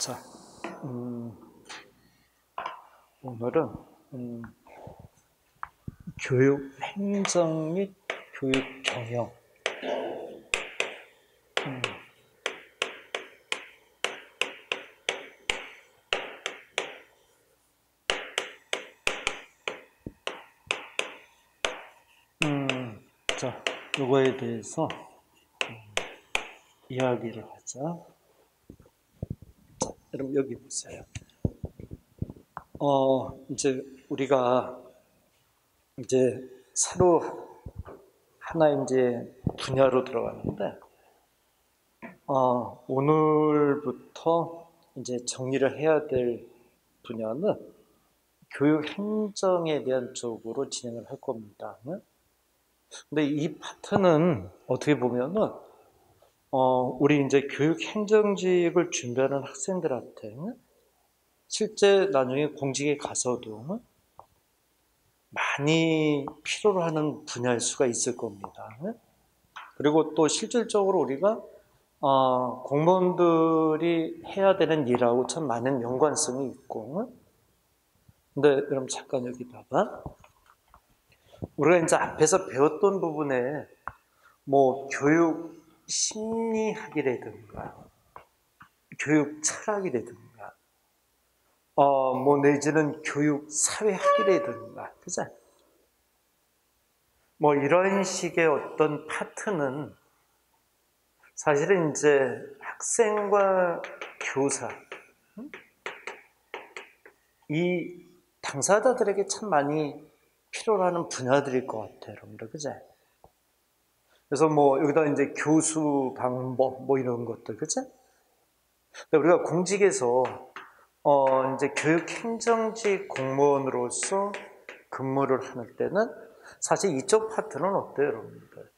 자, 오늘은 교육 행정 및 교육 경영. 자, 이거에 대해서 이야기를 하자. 자, 여러분 여기 보세요. 이제 우리가 이제 새로 하나 이제 분야로 들어갔는데, 오늘부터 이제 정리를 해야 될 분야는 교육 행정에 대한 쪽으로 진행을 할 겁니다. 근데 이 파트는 어떻게 보면은, 우리 이제 교육 행정직을 준비하는 학생들한테 실제 나중에 공직에 가서도 많이 필요로 하는 분야일 수가 있을 겁니다. 그리고 또 실질적으로 우리가 공무원들이 해야 되는 일하고 참 많은 연관성이 있고, 근데 여러분 잠깐 여기 봐봐. 우리가 이제 앞에서 배웠던 부분에 뭐 교육 심리학이라든가 교육 철학이라든가 뭐 내지는 교육 사회학이라든가, 그죠? 뭐 이런 식의 어떤 파트는 사실은 이제 학생과 교사, 이 당사자들에게 참 많이 필요로 하는 분야들일 것 같아요, 여러분들, 그죠? 그래서 뭐 여기다 이제 교수 방법 뭐 이런 것들, 그죠? 우리가 공직에서 이제 교육 행정직 공무원으로서 근무를 하는 때는 사실 이쪽 파트는 어때요, 여러분들?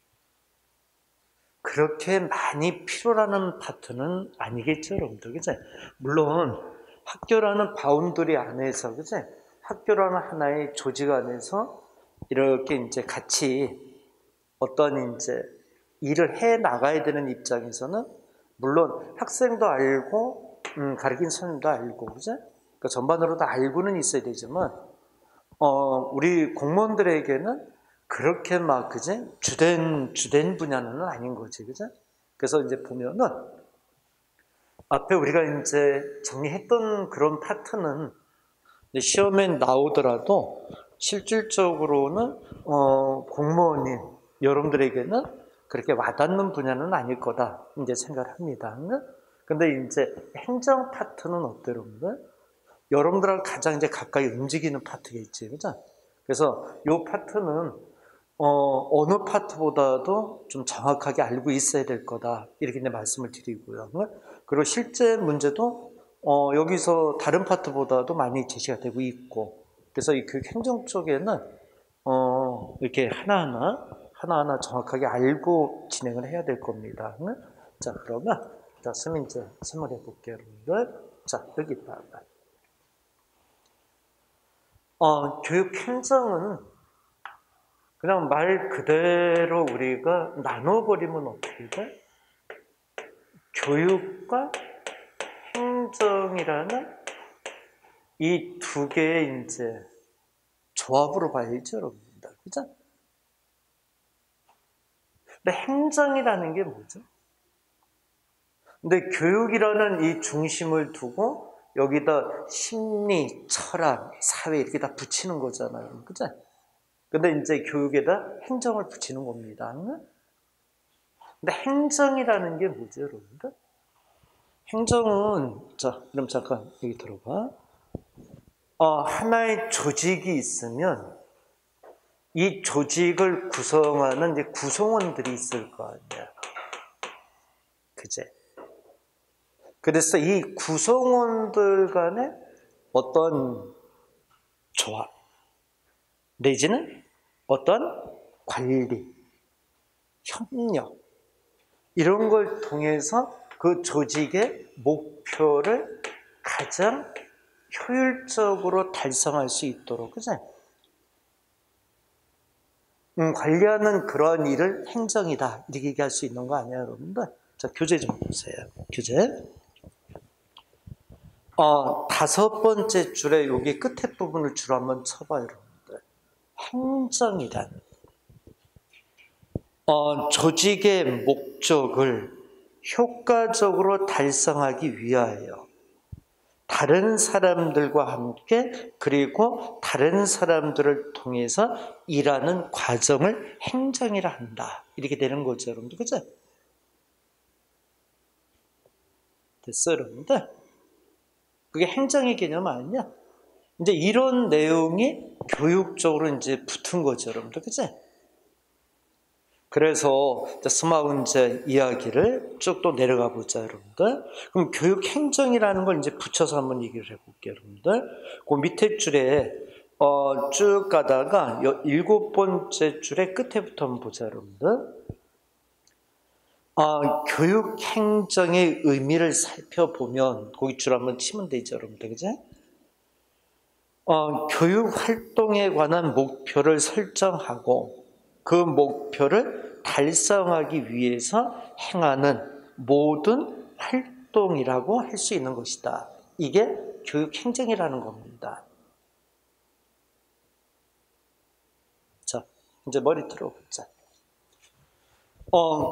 그렇게 많이 필요라는 파트는 아니겠죠, 여러분들, 그죠? 물론 학교라는 바운더리 안에서, 그죠? 학교라는 하나의 조직 안에서 이렇게 이제 같이 어떤 이제 일을 해 나가야 되는 입장에서는 물론 학생도 알고 가르친 선생님도 알고, 그죠? 그러니까 전반으로 다 알고는 있어야 되지만 우리 공무원들에게는 그렇게 막, 그지? 주된 분야는 아닌 거지, 그죠? 그래서 이제 보면은 앞에 우리가 이제 정리했던 그런 파트는 시험에 나오더라도 실질적으로는 공무원인 여러분들에게는 그렇게 와닿는 분야는 아닐 거다 이제 생각을 합니다. 근데 이제 행정 파트는 어때요, 여러분들? 여러분들하고 가장 이제 가까이 움직이는 파트겠지, 그죠? 그래서 이 파트는 어느 파트보다도 좀 정확하게 알고 있어야 될 거다 이렇게 이제 말씀을 드리고요. 그리고 실제 문제도 여기서 다른 파트보다도 많이 제시가 되고 있고, 그래서 이 교육 행정 쪽에는 이렇게 하나하나 정확하게 알고 진행을 해야 될 겁니다. 자, 그러면 자, 이제 설명해 볼게요, 여러분들. 자, 여기 봐봐. 교육 행정은 그냥 말 그대로 우리가 나눠버리면 어떻게 돼? 교육과 행정이라는 이 두 개의 이제 조합으로 봐야죠, 여러분들. 그죠? 근데 행정이라는 게 뭐죠? 근데 교육이라는 이 중심을 두고 여기다 심리, 철학, 사회 이렇게 다 붙이는 거잖아요. 그죠? 근데 이제 교육에다 행정을 붙이는 겁니다. 근데 행정이라는 게 뭐죠, 여러분들? 행정은, 자, 그럼 잠깐 여기 들어봐. 하나의 조직이 있으면 이 조직을 구성하는 이제 구성원들이 있을 거 아니야. 그제? 그래서 이 구성원들 간에 어떤 조합, 내지는 어떤 관리, 협력, 이런 걸 통해서 그 조직의 목표를 가장 효율적으로 달성할 수 있도록, 그죠? 관리하는 그런 일을 행정이다 이렇게 얘기할 수 있는 거 아니에요, 여러분들? 자, 교재 좀 보세요. 교재. 다섯 번째 줄에 여기 끝에 부분을 주로 한번 쳐봐요, 여러분들. 행정이란 조직의 목적을 효과적으로 달성하기 위하여 다른 사람들과 함께 그리고 다른 사람들을 통해서 일하는 과정을 행정이라 한다. 이렇게 되는 거죠, 여러분들. 그죠? 됐어요, 여러분들? 그게 행정의 개념 아니냐? 이제 이런 내용이 교육적으로 이제 붙은 거죠, 여러분들. 그죠? 그래서 스마운제 이야기를 쭉 또 내려가 보자, 여러분들. 그럼 교육 행정이라는 걸 이제 붙여서 한번 얘기를 해볼게요, 여러분들. 그 밑에 줄에 쭉 가다가 일곱 번째 줄의 끝에부터 한번 보자, 여러분들. 교육 행정의 의미를 살펴보면 거기 줄 한번 치면 되죠, 여러분들, 그죠? 교육 활동에 관한 목표를 설정하고 그 목표를 달성하기 위해서 행하는 모든 활동이라고 할 수 있는 것이다. 이게 교육 행정이라는 겁니다. 자, 이제 머리 들어보자.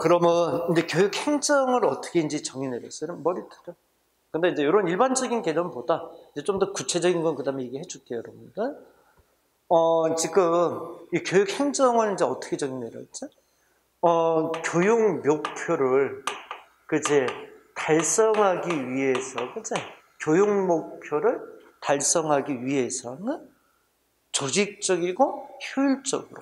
그러면 이제 교육 행정을 어떻게 이제 정의 내렸어요? 머리 들어. 근데 이제 이런 일반적인 개념보다 이제 좀 더 구체적인 건 그 다음에 얘기해 줄게요, 여러분들. 지금 이 교육 행정을 이제 어떻게 정의 내렸죠? 교육 목표를 그제 달성하기 위해서, 그제 교육 목표를 달성하기 위해서는 조직적이고 효율적으로,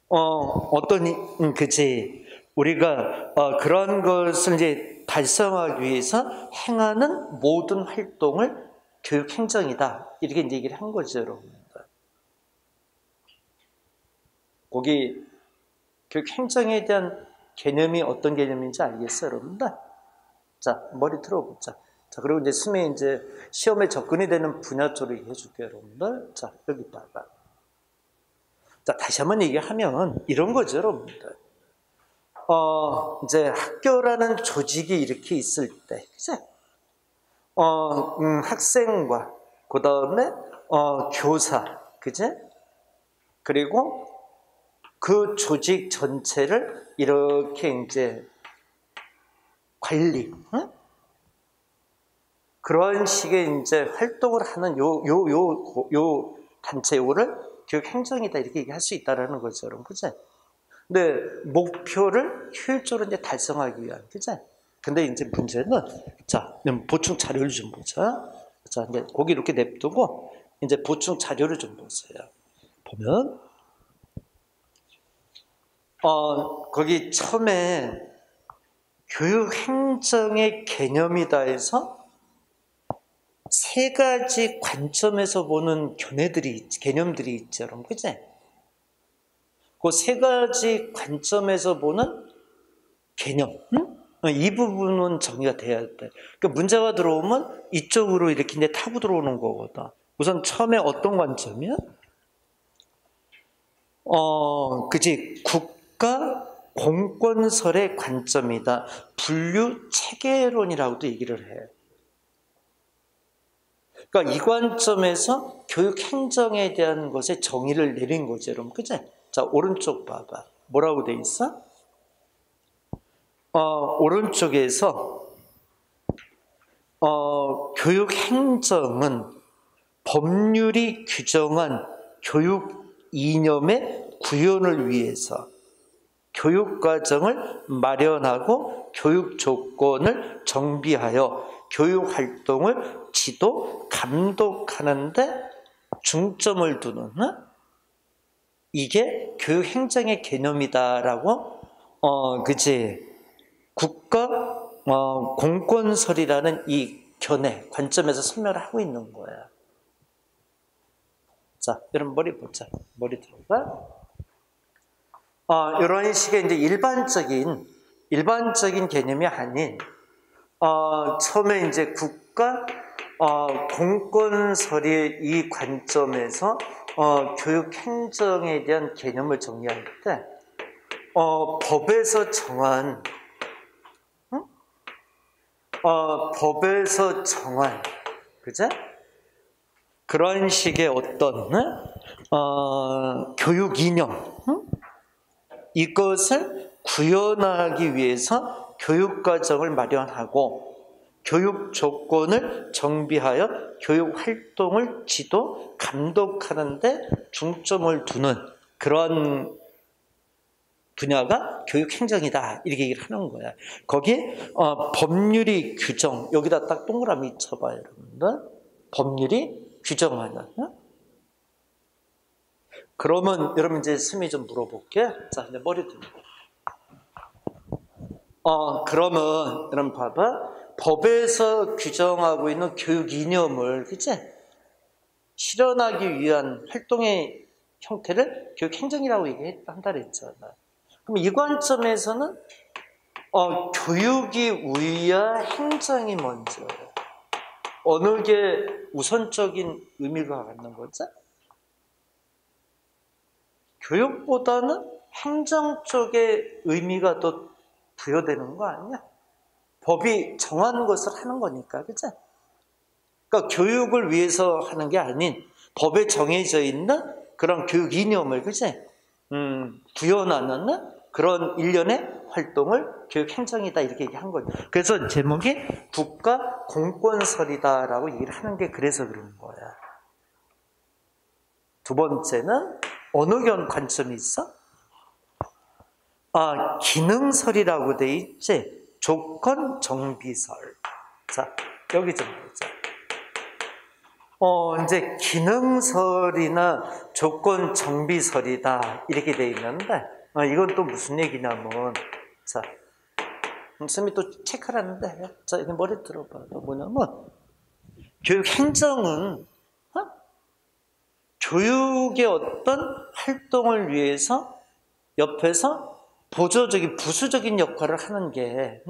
어떤 그제 우리가 그런 것을 이제 달성하기 위해서 행하는 모든 활동을 교육 행정이다. 이렇게 이제 얘기를 한 거죠, 여러분들. 거기 교육 행정에 대한 개념이 어떤 개념인지 알겠어요, 여러분들? 자, 머리 들어보자. 자, 그리고 이제 수미 이제 시험에 접근이 되는 분야 쪽으로 얘기해 줄게요, 여러분들. 자, 여기 봐봐. 자, 다시 한번 얘기하면 이런 거죠, 여러분들. 이제 학교라는 조직이 이렇게 있을 때, 그죠? 학생과 그 다음에 교사, 그죠? 그리고 그 조직 전체를 이렇게 이제 관리, 그런 식의 이제 활동을 하는 요 단체 요거를 교육 행정이다 이렇게 얘기할 수 있다라는 거죠, 여러분, 그죠? 근데 목표를 효율적으로 이제 달성하기 위한, 그죠? 근데 이제 문제는 자, 보충 자료를 좀 보자. 자, 이제 거기 이렇게 냅두고 이제 보충 자료를 좀 보세요. 보면 거기 처음에 교육 행정의 개념이다 해서 세 가지 관점에서 보는 개념들이 있죠, 여러분, 그치? 그 세 가지 관점에서 보는 개념, 이 부분은 정리가 돼야 돼. 그러니까 문제가 들어오면 이쪽으로 이렇게 이제 타고 들어오는 거거든. 우선 처음에 어떤 관점이야? 그지? 국가 공권설의 관점이다. 분류 체계론이라고도 얘기를 해. 그러니까 이 관점에서 교육 행정에 대한 것에 정의를 내린 거죠, 여러분. 그치? 자, 오른쪽 봐봐. 뭐라고 돼 있어? 오른쪽에서 교육 행정은 법률이 규정한 교육 이념의 구현을 위해서 교육 과정을 마련하고 교육 조건을 정비하여 교육 활동을 지도, 감독하는 데 중점을 두는 이게 교육 행정의 개념이다라고 그치 국가 공권설이라는 이 관점에서 설명을 하고 있는 거야. 자, 여러분 머리 보자. 머리 들어봐. 이런 식의 이제 일반적인 개념이 아닌 처음에 이제 국가 공권설의 이 관점에서 교육 행정에 대한 개념을 정리할 때 법에서 정한 법에서 정한, 그죠? 그런 식의 어떤 교육 이념, 이것을 구현하기 위해서 교육과정을 마련하고 교육 조건을 정비하여 교육 활동을 지도, 감독하는 데 중점을 두는 그런 분야가 교육행정이다. 이렇게 얘기를 하는 거야. 거기에 법률이 규정, 여기다 딱 동그라미 쳐봐요, 여러분들. 법률이 규정하는. 그러면 여러분 이제 스미 좀 물어볼게. 자, 이제 머리 들고. 그러면 여러분 봐봐. 법에서 규정하고 있는 교육 이념을, 그치? 실현하기 위한 활동의 형태를 교육행정이라고 얘기한다 그랬잖아. 그럼 이 관점에서는 교육이 우위야 행정이 먼저. 어느 게 우선적인 의미가 갖는 거죠? 교육보다는 행정 쪽의 의미가 더 부여되는 거 아니야? 법이 정한 것을 하는 거니까, 그치? 그러니까 교육을 위해서 하는 게 아닌 법에 정해져 있는 그런 교육 이념을, 그치? 구현하는 그런 일련의 활동을 교육행정이다 이렇게 얘기한 거죠. 그래서 제목이 국가 공권설이다라고 얘기를 하는 게 그래서 그런 거야. 두 번째는 어느 관점이 있어? 기능설이라고 돼 있지. 조건 정비설. 자, 여기 좀 보자. 이제 기능설이나 조건 정비설이다 이렇게 돼 있는데 이건 또 무슨 얘기냐면, 자, 선생님이 또 체크를 하는데, 자, 이제 머리 들어봐. 뭐냐면 교육행정은 교육의 어떤 활동을 위해서 옆에서 보조적인 부수적인 역할을 하는 게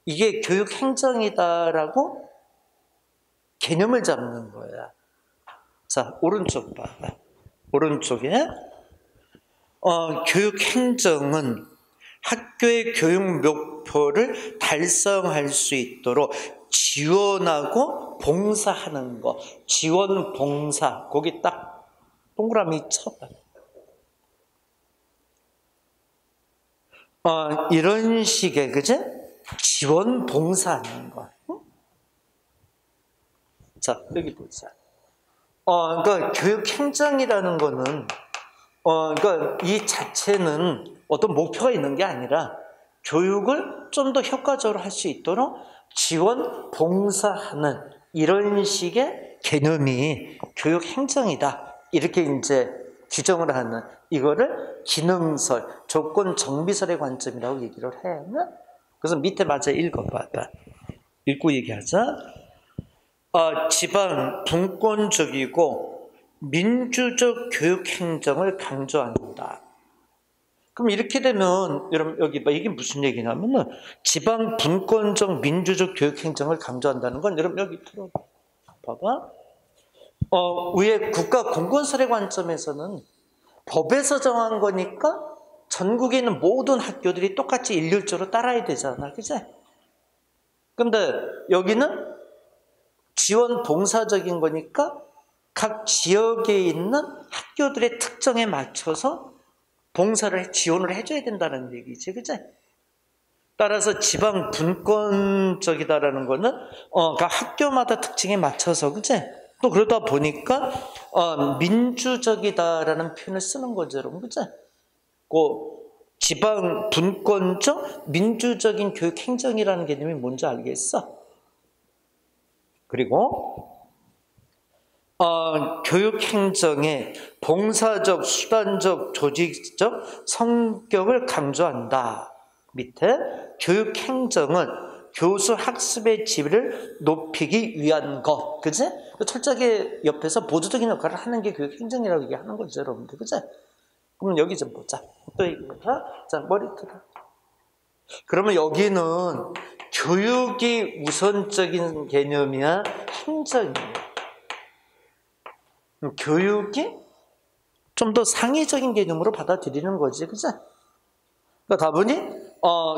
이게 교육행정이다라고 개념을 잡는 거야. 자, 오른쪽 봐. 오른쪽에 교육행정은 학교의 교육 목표를 달성할 수 있도록 지원하고 봉사하는 거. 지원, 봉사. 거기 딱 동그라미 쳐봐. 이런 식의, 그제? 지원, 봉사하는 거. 자, 여기 보자. 그러니까 교육행정이라는 거는, 그러니까 이 자체는 어떤 목표가 있는 게 아니라 교육을 좀 더 효과적으로 할 수 있도록 지원, 봉사하는 이런 식의 개념이 교육행정이다. 이렇게 이제 규정을 하는 이거를 기능설, 조건 정비설의 관점이라고 얘기를 해. 그래서 밑에 맞아 읽어봐. 읽고 얘기하자. 지방 분권적이고 민주적 교육행정을 강조한다. 그럼 이렇게 되면 여러분 여기 이게 무슨 얘기냐면은 지방 분권적 민주적 교육행정을 강조한다는 건 여러분 여기 들어봐봐. 위에 국가 공권설의 관점에서는 법에서 정한 거니까 전국에 있는 모든 학교들이 똑같이 일률적으로 따라야 되잖아, 그치? 근데 여기는 지원 봉사적인 거니까 각 지역에 있는 학교들의 특성에 맞춰서 봉사를 지원을 해줘야 된다는 얘기지, 그치? 따라서 지방 분권적이다라는 거는 각 학교마다 특징에 맞춰서, 그치? 또 그러다 보니까 민주적이다라는 표현을 쓰는 거죠, 여러분, 그치? 지방 분권적 민주적인 교육 행정이라는 개념이 뭔지 알겠어? 그리고 교육 행정의 봉사적, 수단적, 조직적 성격을 강조한다. 밑에 교육 행정은 교수 학습의 질을 높이기 위한 것, 그치? 철저하게 옆에서 보조적인 역할을 하는 게 교육 행정이라고 얘기하는 거죠, 여러분들, 그치? 그럼 여기 좀 보자. 또 얘기해봐. 자, 머리 들어. 그러면 여기는 교육이 우선적인 개념이야, 행정이야? 교육이 좀 더 상위적인 개념으로 받아들이는 거지, 그치? 그러니까 가보니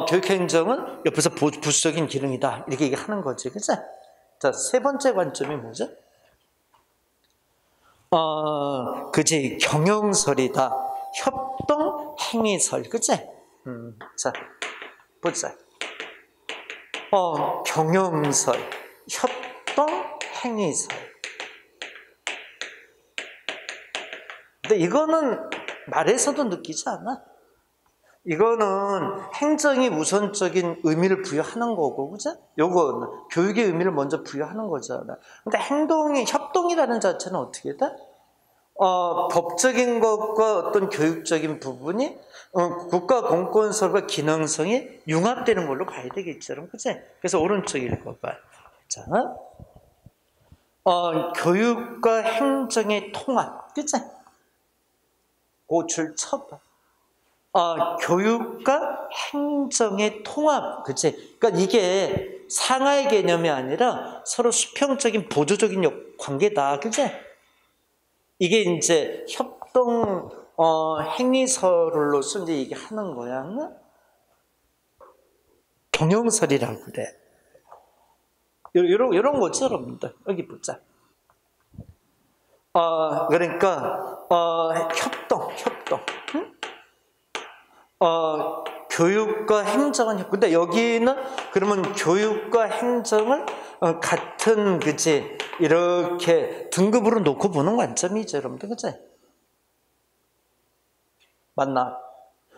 교육행정은 옆에서 부수적인 기능이다. 이렇게 얘기하는 거지. 그치? 자, 세 번째 관점이 뭐죠? 그지, 경영설이다. 협동 행위설. 그치? 자, 보자. 경영설, 협동 행위설. 근데 이거는 말에서도 느끼지 않아? 이거는 행정이 우선적인 의미를 부여하는 거고, 그죠? 요건 교육의 의미를 먼저 부여하는 거잖아. 근데 협동이라는 자체는 어떻게 돼? 법적인 것과 어떤 교육적인 부분이 국가 공권설과 기능성이 융합되는 걸로 봐야 되겠죠, 그치? 그래서 오른쪽 읽어봐. 자, 교육과 행정의 통합, 그치? 고줄 쳐봐. 교육과 행정의 통합, 그치? 그러니까 이게 상하의 개념이 아니라 서로 수평적인 보조적인 관계다, 그치? 이게 이제 협동 행위설로서 이제 얘기하는 거야. 경영설이라고 그래. 이런 거죠, 여러분들. 여기 보자. 그러니까 협동. 응? 교육과 행정은, 근데 여기는 그러면 교육과 행정을 같은, 그치, 이렇게 등급으로 놓고 보는 관점이죠, 여러분들, 그치? 맞나?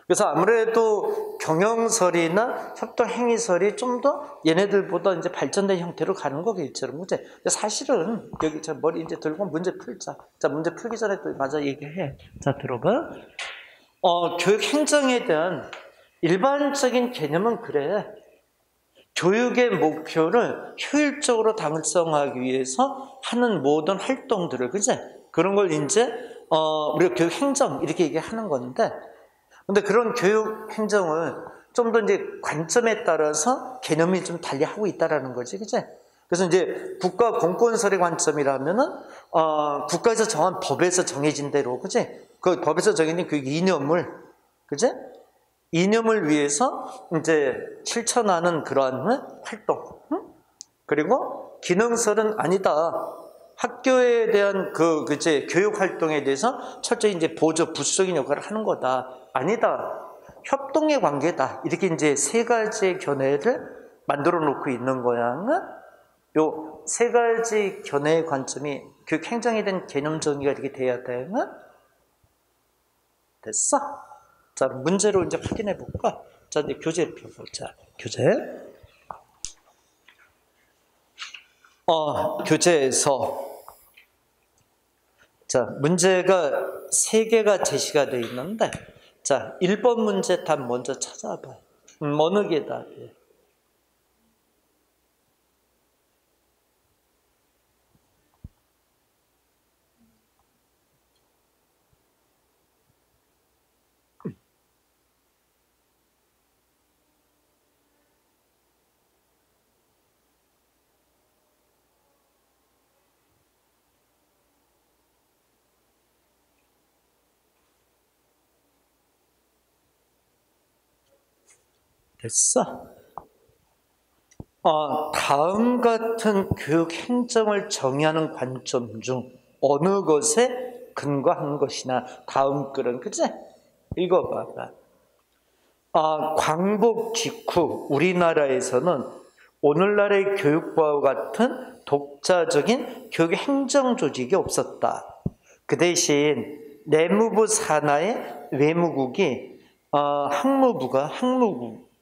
그래서 아무래도 경영설이나 협동행위설이 좀 더 얘네들보다 이제 발전된 형태로 가는 거겠죠, 여러분, 그치? 사실은, 여기 저 머리 이제 들고 문제 풀자. 자, 문제 풀기 전에 또 맞아 얘기해. 자, 들어봐. 교육 행정에 대한 일반적인 개념은 그래. 교육의 목표를 효율적으로 달성하기 위해서 하는 모든 활동들을, 그치? 그런 걸 이제, 우리가 교육 행정, 이렇게 얘기하는 건데, 근데 그런 교육 행정을 좀 더 이제 관점에 따라서 개념이 좀 달리 하고 있다라는 거지, 그치? 그래서 이제 국가 공권설의 관점이라면은, 국가에서 정한 법에서 정해진 대로, 그치? 그 법에서 정해진 그 이념을, 그치? 이념을 위해서 이제 실천하는 그러한 활동. 응? 그리고 기능설은 아니다. 학교에 대한 그치? 교육 활동에 대해서 철저히 이제 보조, 부수적인 역할을 하는 거다. 아니다. 협동의 관계다. 이렇게 이제 세 가지의 견해를 만들어 놓고 있는 거야. 요 세 가지 견해의 관점이 교육 행정에 대한 개념 정의가 이렇게 돼야 돼. 됐어? 자, 문제로 이제 확인해 볼까? 자, 이제 교재 펴보자. 교재에서 자, 문제가 3개가 제시가 되어 있는데, 자, 1번 문제 답 먼저 찾아봐. 어느 게 답이에요? 됐어? 다음 같은 교육 행정을 정의하는 관점 중 어느 것에 근거한 것이나 다음 글은, 그치? 읽어봐봐. 광복 직후 우리나라에서는 오늘날의 교육부와 같은 독자적인 교육 행정 조직이 없었다. 그 대신 내무부 산하의 외무국이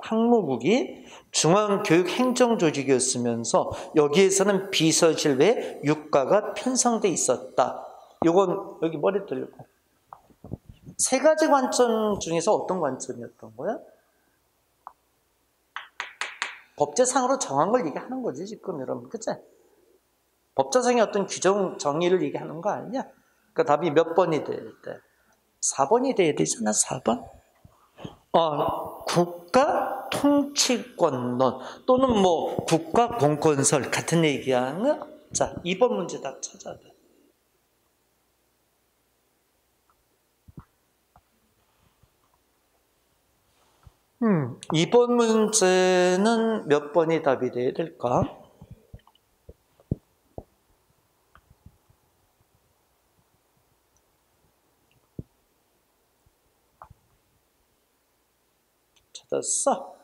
항무국이 중앙교육행정조직이었으면서 여기에서는 비서실 외 육가가 편성돼 있었다. 이건 여기 머리 들고. 세 가지 관점 중에서 어떤 관점이었던 거야? 법제상으로 정한 걸 얘기하는 거지, 지금 여러분. 그치? 법제상의 어떤 규정 정의를 얘기하는 거 아니야? 그러니까 답이 몇 번이 돼야 돼? 4번이 돼야 되잖아, 4번. 국가 통치권론 또는 뭐 국가 공권설 같은 얘기야. 자, 2번 문제 답 찾아봐. 2번 문제는 몇 번이 답이 돼야 될까? 찾았어?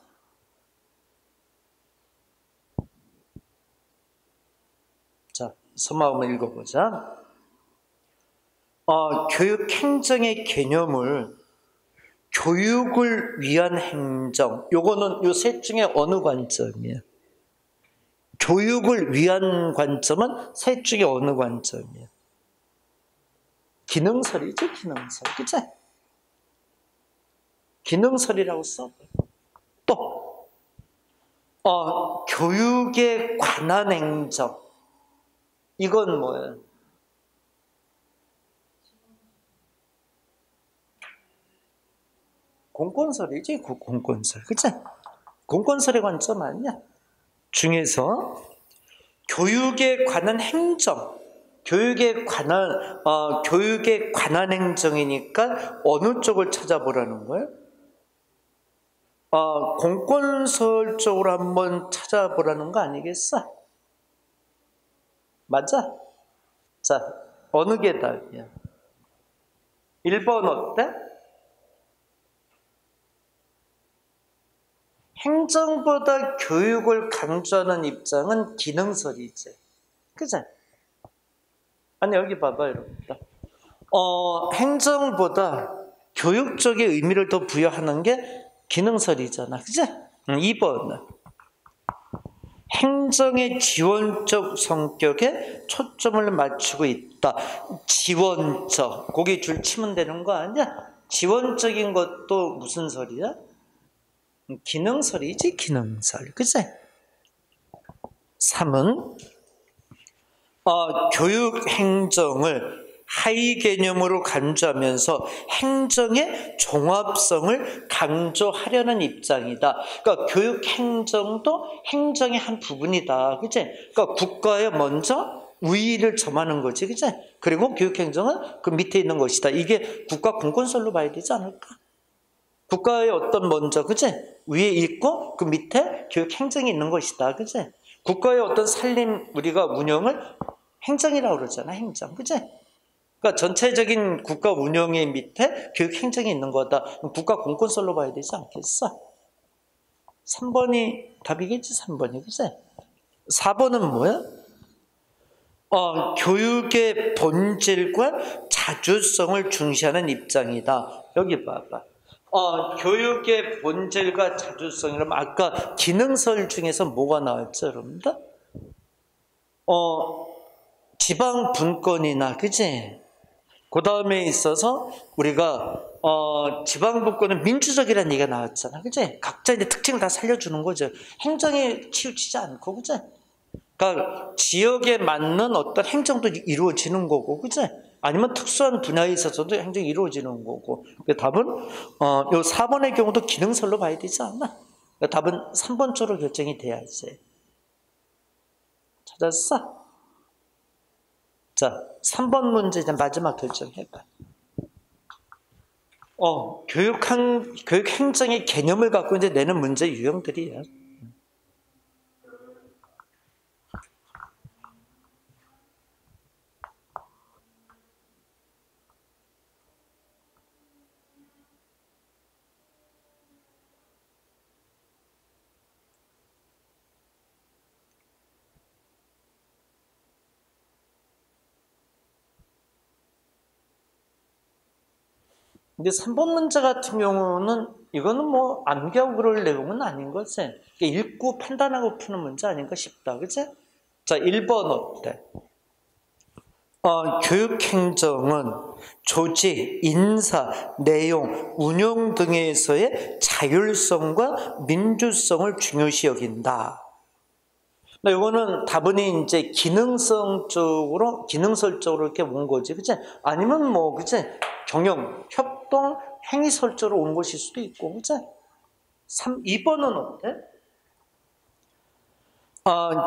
자, 서마음을 읽어보자. 교육 행정의 개념을 교육을 위한 행정, 요거는 요 셋 중에 어느 관점이에요? 교육을 위한 관점은 셋 중에 어느 관점이에요? 기능설이죠, 기능설. 그치? 기능설이라고 써. 또, 교육에 관한 행정. 이건 뭐예요? 공권설이지, 공권설. 그치? 공권설의 관점 아니야? 중에서 교육에 관한 행정, 교육에 관한 행정이니까 어느 쪽을 찾아보라는 거예요? 공권설 쪽으로 한번 찾아보라는 거 아니겠어? 맞아? 자, 어느 게 답이야? 1번 어때? 행정보다 교육을 강조하는 입장은 기능설이지. 그치? 아니, 여기 봐봐, 여러분들. 행정보다 교육 쪽의 의미를 더 부여하는 게 기능설이잖아. 그치? 2번은 행정의 지원적 성격에 초점을 맞추고 있다. 지원적. 거기 줄 치면 되는 거 아니야? 지원적인 것도 무슨 설이야? 기능설이지, 기능설. 그치? 3은 교육 행정을 하위 개념으로 간주하면서 행정의 종합성을 강조하려는 입장이다. 그러니까 교육 행정도 행정의 한 부분이다. 그치? 그러니까 국가에 먼저 우위를 점하는 거지. 그치? 그리고 교육 행정은 그 밑에 있는 것이다. 이게 국가 공권설로 봐야 되지 않을까? 국가의 어떤 먼저, 그치? 위에 있고 그 밑에 교육 행정이 있는 것이다. 그치? 국가의 어떤 살림, 우리가 운영을 행정이라고 그러잖아. 행정. 그치? 그러니까 전체적인 국가 운영의 밑에 교육 행정이 있는 거다. 국가 공권설로 봐야 되지 않겠어? 3번이 답이겠지, 3번이. 그치? 4번은 뭐야? 교육의 본질과 자주성을 중시하는 입장이다. 여기 봐봐. 교육의 본질과 자주성이라면 아까 기능설 중에서 뭐가 나왔죠, 여러분들? 지방 분권이나, 그치? 그 다음에 있어서 우리가 지방 분권은 민주적이라는 얘기가 나왔잖아, 그치? 각자 이제 특징을 다 살려주는 거죠. 행정에 치우치지 않고, 그치? 그러니까 지역에 맞는 어떤 행정도 이루어지는 거고, 그치? 아니면 특수한 분야에 있어서도 행정이 이루어지는 거고. 답은 요 4번의 경우도 기능설로 봐야 되지 않나? 답은 3번 쪽으로 결정이 돼야지. 찾았어? 자, 3번 문제 이제 마지막 결정해봐. 교육 행정의 개념을 갖고 이제 내는 문제 유형들이야. 근데 3번 문제 같은 경우는 이거는 뭐 암기하고 그럴 내용은 아닌 거지. 읽고 판단하고 푸는 문제 아닌가 싶다. 그치? 자, 1번 어때? 교육행정은 조직, 인사, 내용, 운영 등에서의 자율성과 민주성을 중요시 여긴다. 이거는 다분히 이제 기능설 쪽으로 이렇게 온 거지, 그치? 아니면 뭐, 그치? 경영, 협동, 행위설 쪽으로 온 것일 수도 있고, 그치? 2번은 어때?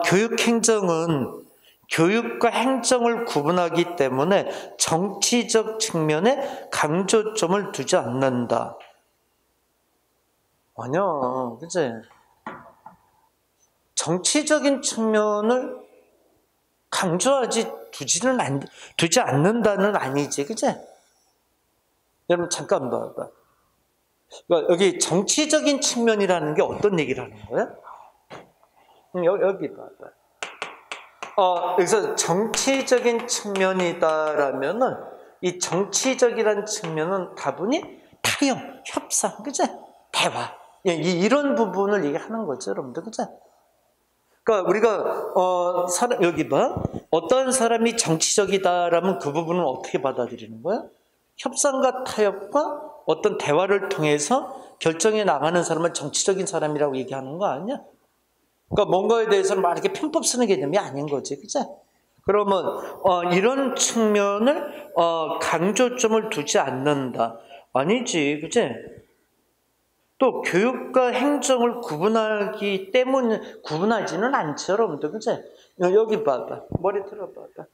교육행정은 교육과 행정을 구분하기 때문에 정치적 측면에 강조점을 두지 않는다. 아니야, 그치? 정치적인 측면을 강조하지 두지 않는다는 아니지, 그치? 여러분 잠깐 봐봐. 그러니까 여기 정치적인 측면이라는 게 어떤 얘기를 하는 거야? 여기 봐봐. 여기서 정치적인 측면이다라면은 이 정치적이라는 측면은 다분히 타협, 협상, 그치? 대화. 이런 부분을 얘기하는 거죠, 여러분들, 그치? 그러니까 우리가 여기 봐. 어떤 사람이 정치적이다라면 그 부분은 어떻게 받아들이는 거야? 협상과 타협과 어떤 대화를 통해서 결정해 나가는 사람은 정치적인 사람이라고 얘기하는 거 아니야? 그러니까 뭔가에 대해서는 막 이렇게 편법 쓰는 개념이 아닌 거지, 그치? 그러면 이런 측면을 강조점을 두지 않는다. 아니지, 그치? 또 교육과 행정을 구분하지는 않죠, 여러분들, 그치? 여기 봐봐, 머리 들어봐봐.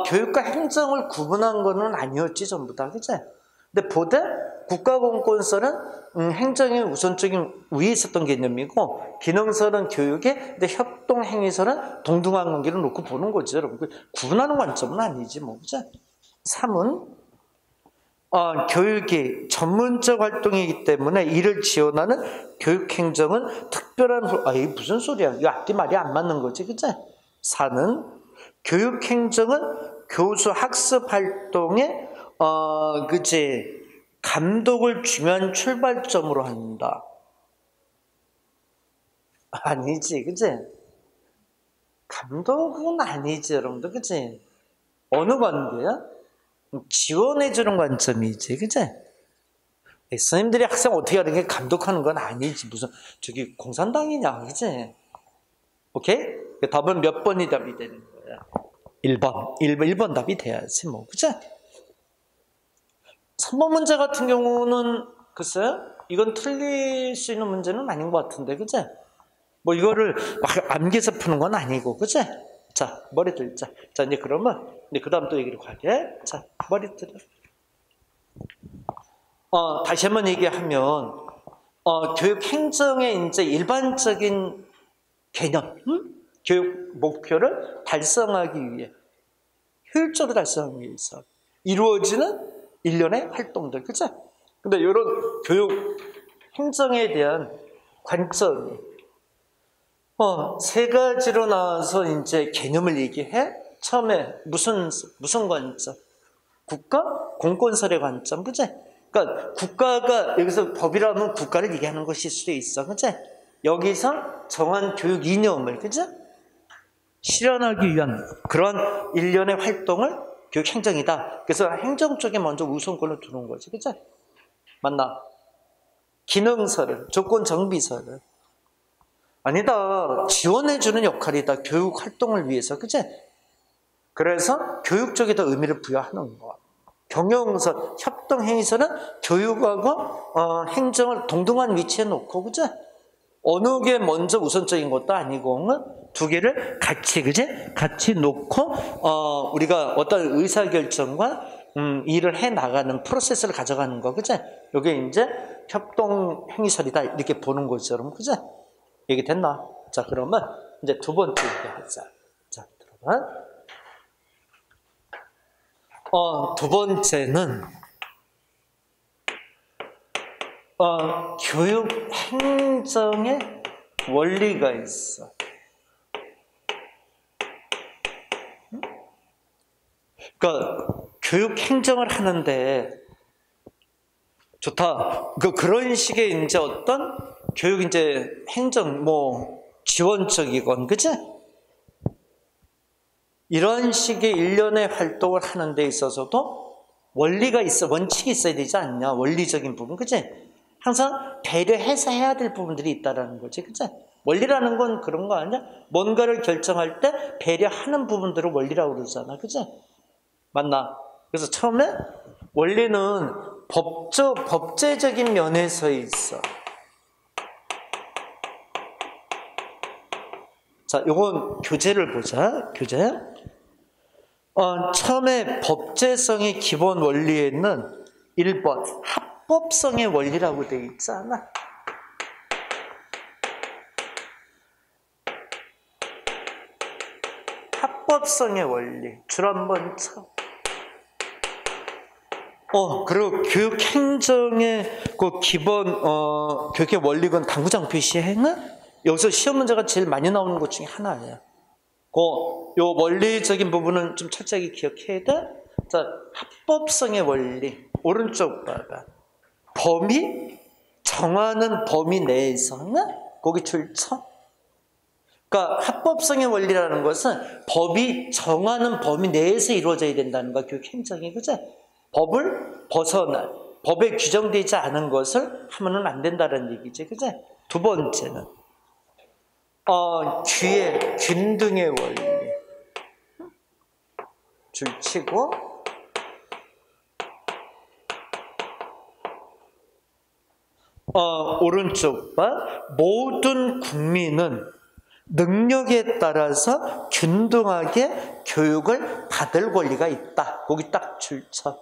교육과 행정을 구분한 거는 아니었지, 전부 다, 그치? 근데 보되 국가공권서는 행정이 우선적인 위에 있었던 개념이고 기능서는 교육에, 근데 협동행위서는 동등한 관계를 놓고 보는 거죠, 여러분. 구분하는 관점은 아니지, 뭐, 그치? 3은 교육이 전문적 활동이기 때문에 이를 지원하는 교육행정은 특별한 이게 무슨 소리야? 이거 앞뒤 말이 안 맞는 거지, 그치? 4는 교육행정은 교수 학습 활동에 그치, 감독을 중요한 출발점으로 한다. 아니지, 그치? 감독은 아니지, 여러분들, 그치? 어느 관계야? 지원해주는 관점이지, 그치? 선생님들이 학생 어떻게 하는 게 감독하는 건 아니지. 무슨, 저기, 공산당이냐, 그치? 오케이? 답은 몇 번이 답이 되는 거야? 1번 답이 돼야지, 뭐, 그치? 3번 문제 같은 경우는, 글쎄요? 이건 틀릴 수 있는 문제는 아닌 것 같은데, 그치? 뭐, 이거를 막 암기해서 푸는 건 아니고, 그치? 자, 머리 들자. 자, 이제 그러면, 그 다음 또 얘기를 가게. 자, 머리 들어. 다시 한번 얘기하면, 교육 행정의 이제 일반적인 개념, 교육 목표를 달성하기 위해, 효율적으로 달성하기 위해서 이루어지는 일련의 활동들, 그치? 근데 이런 교육 행정에 대한 관점이, 세 가지로 나와서 이제 개념을 얘기해? 처음에 무슨 관점? 국가? 공권설의 관점, 그치? 그러니까 국가가, 여기서 법이라면 국가를 얘기하는 것일 수도 있어, 그치? 여기서 정한 교육 이념을, 그치? 실현하기 위한 그런 일련의 활동을 교육 행정이다. 그래서 행정 쪽에 먼저 우선권을 두는 거지, 그치? 맞나? 기능서를, 조건 정비서를. 아니다. 지원해주는 역할이다. 교육 활동을 위해서, 그치? 그래서 교육 쪽에 더 의미를 부여하는 거야. 경영서, 협동행위서는 교육하고 행정을 동등한 위치에 놓고, 그치? 어느 게 먼저 우선적인 것도 아니고 두 개를 같이, 그치? 같이 놓고 우리가 어떤 의사결정과 일을 해나가는 프로세스를 가져가는 거, 그치? 이게 이제 협동행위설이다 이렇게 보는 거죠, 여러분, 그치? 얘기 됐나? 자, 그러면 이제 두 번째 얘기하자. 자, 들어봐. 두 번째는 교육 행정의 원리가 있어. 그러니까 교육 행정을 하는데 좋다. 그런 식의 이제 어떤 교육 이제 행정 뭐 지원적이건, 그치? 이런 식의 일련의 활동을 하는 데 있어서도 원리가 있어, 원칙이 있어야 되지 않냐? 원리적인 부분, 그치? 항상 배려해서 해야 될 부분들이 있다라는 거지, 그치? 원리라는 건 그런 거 아니야? 뭔가를 결정할 때 배려하는 부분들을 원리라고 그러잖아, 그치? 맞나? 그래서 처음에 원리는 법제적인 면에서 있어. 자, 요건 교재를 보자. 교재. 처음에 법제성의 기본 원리에는 1번 합법성의 원리라고 되어 있잖아. 합법성의 원리. 줄 한번 쳐. 그리고 교육 행정의 그 기본 교육의 원리건 당구장 표시행은 여기서 시험 문제가 제일 많이 나오는 것 중에 하나예요. 요 원리적인 부분은 좀 철저하게 기억해야 돼. 자, 합법성의 원리. 오른쪽 봐봐. 범위 정하는 범위 내에서는 거기 줄 쳐. 그러니까 합법성의 원리라는 것은 법이 정하는 범위 내에서 이루어져야 된다는 거야. 교육 행정이, 그죠? 법을 벗어나 법에 규정되지 않은 것을 하면은 안 된다는 얘기지, 그죠? 두 번째는 귀의 균등의 원리. 줄 치고 오른쪽 봐. 모든 국민은 능력에 따라서 균등하게 교육을 받을 권리가 있다. 거기 딱 줄 쳐.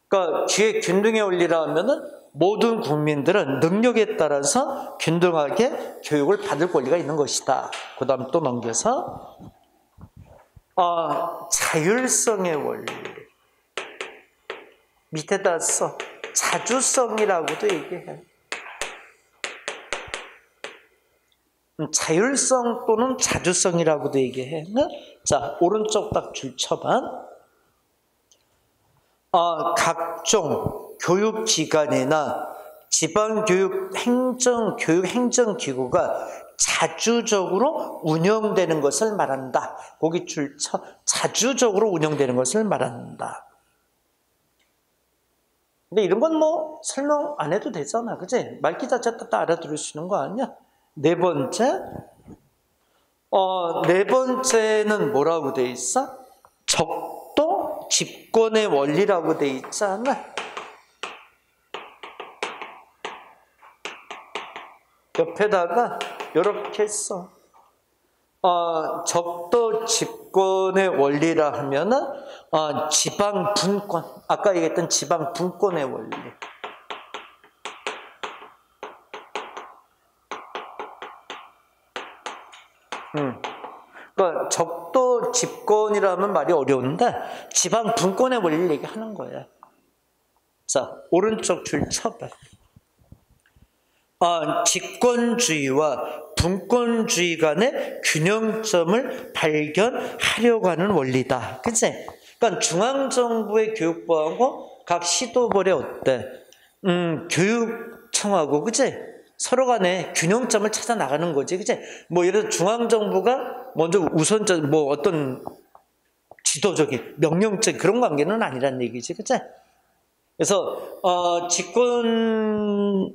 그러니까 귀의 균등의 원리라 하면은 모든 국민들은 능력에 따라서 균등하게 교육을 받을 권리가 있는 것이다. 그 다음 또 넘겨서 자율성의 원리. 밑에다 써. 자주성이라고도 얘기해. 자율성 또는 자주성이라고도 얘기해. 자, 오른쪽 딱 줄 쳐봐. 각종 교육기관이나 지방교육행정기구가 자주적으로 운영되는 것을 말한다. 거기 줄 쳐. 자주적으로 운영되는 것을 말한다. 근데 이런 건 뭐 설명 안 해도 되잖아. 그치? 말귀 자체 딱 알아들을 수 있는 거 아니야? 네 번째. 네 번째는 뭐라고 돼 있어? 적도 집권의 원리라고 돼 있잖아. 옆에다가 이렇게 써. 적도 집권의 원리라 하면은 지방 분권. 아까 얘기했던 지방 분권의 원리. 그러니까 적도 집권이라면 말이 어려운데 지방 분권의 원리를 얘기하는 거예요. 자, 오른쪽 줄 쳐봐. 집권주의와 분권주의 간의 균형점을 발견하려고 하는 원리다. 그치? 그러니까 중앙정부의 교육부하고 각 시도벌이 어때? 교육청하고, 그치? 서로 간에 균형점을 찾아 나가는 거지, 그치? 뭐, 예를 들어 중앙정부가 먼저 우선적, 뭐, 어떤 지도적인, 명령적 그런 관계는 아니란 얘기지, 그치? 그래서, 집권주의와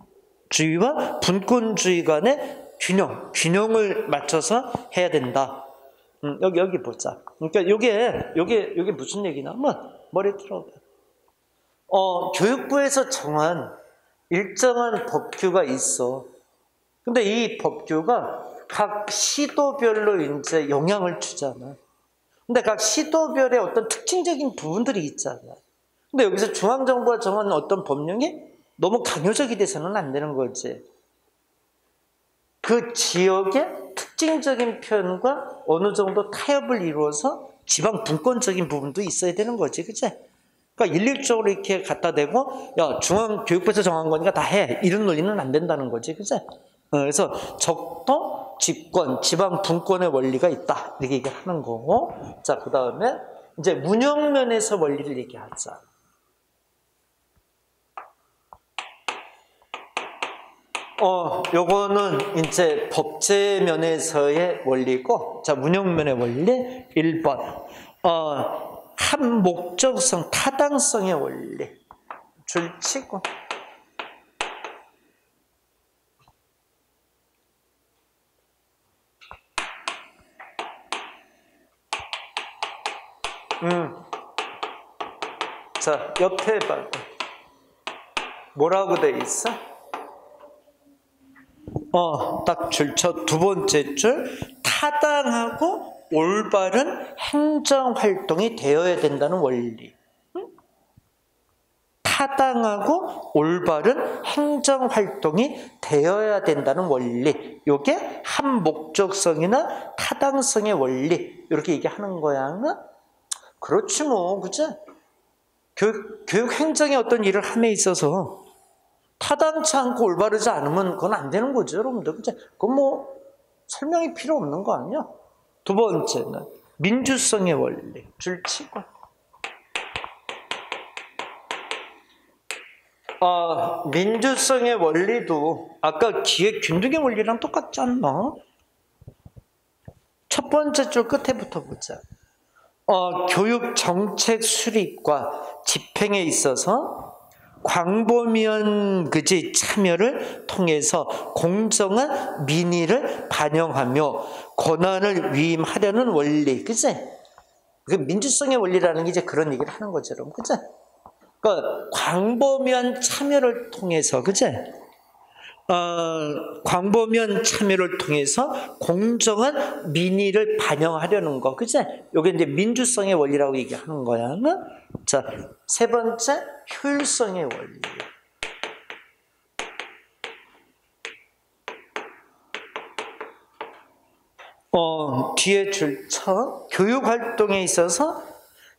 분권주의 간의 균형을 맞춰서 해야 된다. 여기 보자. 그러니까 요게 무슨 얘기냐면, 머리 들어봐. 교육부에서 정한 일정한 법규가 있어. 근데 이 법규가 각 시도별로 이제 영향을 주잖아. 근데 각 시도별의 어떤 특징적인 부분들이 있잖아. 근데 여기서 중앙정부가 정한 어떤 법령이 너무 강요적이 돼서는 안 되는 거지. 그 지역의 특징적인 표현과 어느 정도 타협을 이루어서 지방 분권적인 부분도 있어야 되는 거지, 그치? 그러니까 일률적으로 이렇게 갖다 대고, 야, 중앙교육부에서 정한 거니까 다 해. 이런 논리는 안 된다는 거지, 그치? 그래서 적도, 집권, 지방 분권의 원리가 있다. 이렇게 얘기하는 거고. 자, 그 다음에 이제 운영면에서 원리를 얘기하자. 요거는 이제 법제면에서의 원리고, 자, 운영면의 원리 1번. 한 목적성, 타당성의 원리. 줄 치고. 자, 옆에 봐. 뭐라고 돼 있어? 딱 줄쳐. 두 번째 줄. 타당하고 올바른 행정활동이 되어야 된다는 원리. 타당하고 올바른 행정활동이 되어야 된다는 원리. 이게 한목적성이나 타당성의 원리. 이렇게 얘기하는 거야. 그렇지 뭐, 그치? 교육 행정의 어떤 일을 함에 있어서 타당치 않고 올바르지 않으면 그건 안 되는 거죠, 여러분들. 그치? 그건 뭐 설명이 필요 없는 거 아니야? 두 번째는 민주성의 원리. 줄치고. 민주성의 원리도 아까 기획균등의 원리랑 똑같지 않나? 첫 번째 줄 끝에부터 보자. 교육 정책 수립과 집행에 있어서 광범위한 참여를 통해서 공정한 민의를 반영하며 권한을 위임하려는 원리, 그치? 그 민주성의 원리라는 게 이제 그런 얘기를 하는 것처럼, 그치? 그러니까 광범위한 참여를 통해서, 그치? 광범위한 참여를 통해서 공정한 민의를 반영하려는 거, 그치? 이게 이제 민주성의 원리라고 얘기하는 거야. 자, 세 번째, 효율성의 원리. 뒤에 줄쳐 교육 활동에 있어서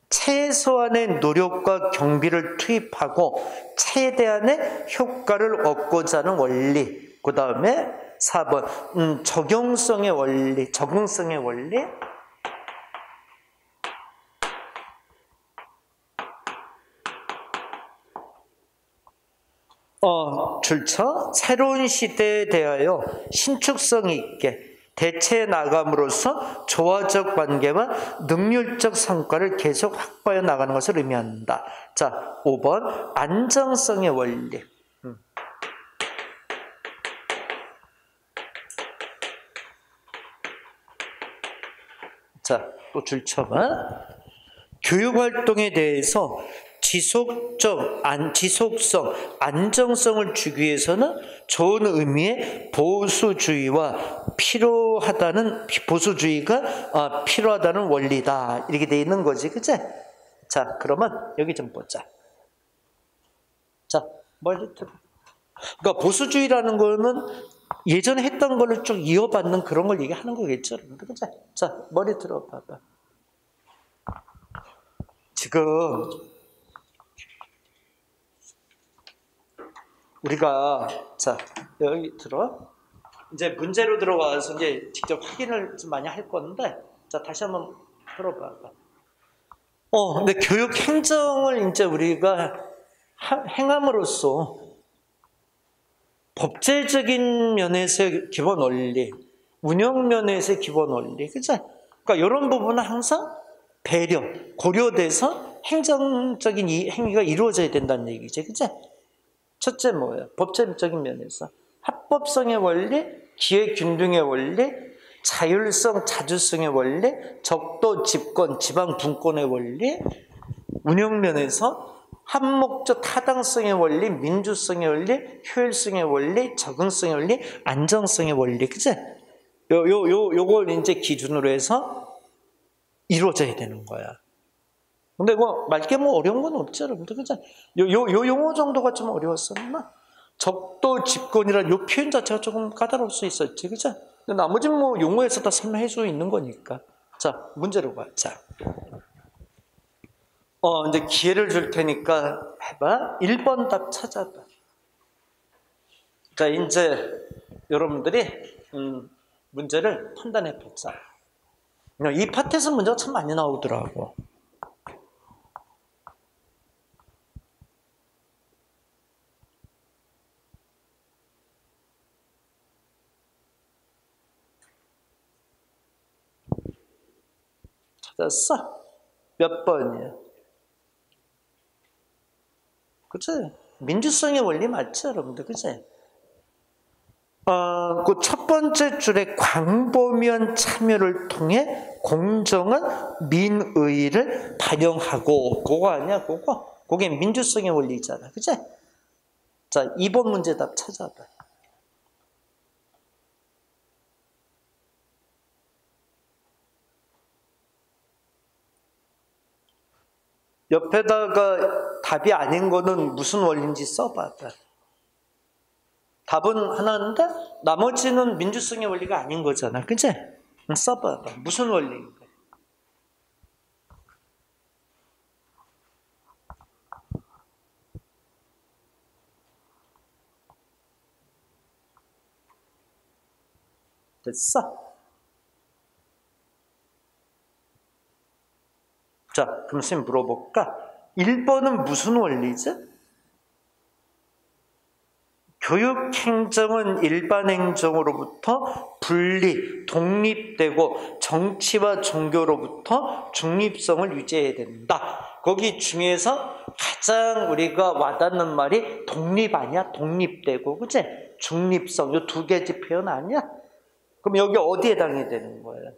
최소한의 노력과 경비를 투입하고 최대한의 효과를 얻고자 하는 원리. 그 다음에 4번 적용성의 원리, 적응성의 원리. 줄쳐 새로운 시대에 대하여 신축성 있게 대체해 나감으로써 조화적 관계와 능률적 성과를 계속 확보해 나가는 것을 의미한다. 자, 5번 안정성의 원리. 자, 또 줄쳐봐. 교육활동에 대해서 지속성, 안정성을 주기 위해서는 좋은 의미의 보수주의가 필요하다는 원리다. 이렇게 돼 있는 거지, 그치? 자, 그러면 여기 좀 보자. 자, 머리 들어. 그러니까 보수주의라는 거는 예전에 했던 거를 쭉 이어받는 그런 걸 얘기하는 거겠죠, 그치? 자, 머리 들어 봐봐. 지금 우리가 자 여기 들어 이제 문제로 들어와서 이제 직접 확인을 좀 많이 할 건데 자 다시 한번 들어봐봐. 근데 교육 행정을 이제 우리가 행함으로써 법제적인 면에서의 기본 원리, 운영 면에서의 기본 원리, 그치? 그러니까 이런 부분은 항상 배려, 고려돼서 행정적인 이 행위가 이루어져야 된다는 얘기지, 그치? 첫째 뭐예요? 법제적인 면에서 합법성의 원리, 기회균등의 원리, 자율성, 자주성의 원리, 적도, 집권, 지방 분권의 원리, 운영 면에서 한목적 타당성의 원리, 민주성의 원리, 효율성의 원리, 적응성의 원리, 안정성의 원리, 그치? 요걸 이제 기준으로 해서 이루어져야 되는 거야. 근데 말게 어려운 건 없죠, 여러분들. 그죠? 요 용어 정도가 좀 어려웠었나? 적도 집권이라는 요 표현 자체가 조금 까다로울 수 있었지, 그죠? 근데 나머지 용어에서 다 설명해 수 있는 거니까. 자, 문제로 봐. 자. 이제 기회를 줄 테니까 해봐. 1번 답 찾아봐. 자, 이제 여러분들이, 문제를 판단해 보자. 이 파트에서 문제가 참 많이 나오더라고. 찾았어? 몇 번이야? 그치? 민주성의 원리 맞죠, 여러분들? 그치? 그 첫 번째 줄에 광범위한 참여를 통해 공정한 민의를 반영하고, 그거 아니야, 그거? 그게 민주성의 원리잖아. 그치? 자, 2번 문제 답 찾아봐. 옆에다가 답이 아닌 거는 무슨 원리인지 써봐. 답은 하나인데 나머지는 민주성의 원리가 아닌 거잖아. 그치? 써봐. 무슨 원리인가? 됐어? 자, 그럼 선생님 물어볼까? 1번은 무슨 원리지? 교육행정은 일반행정으로부터 분리, 독립되고 정치와 종교로부터 중립성을 유지해야 된다. 거기 중에서 가장 우리가 와닿는 말이 독립 아니야? 독립되고, 그치? 중립성, 이 두 가지 표현 아니야? 그럼 여기 어디에 해당이 되는 거예요?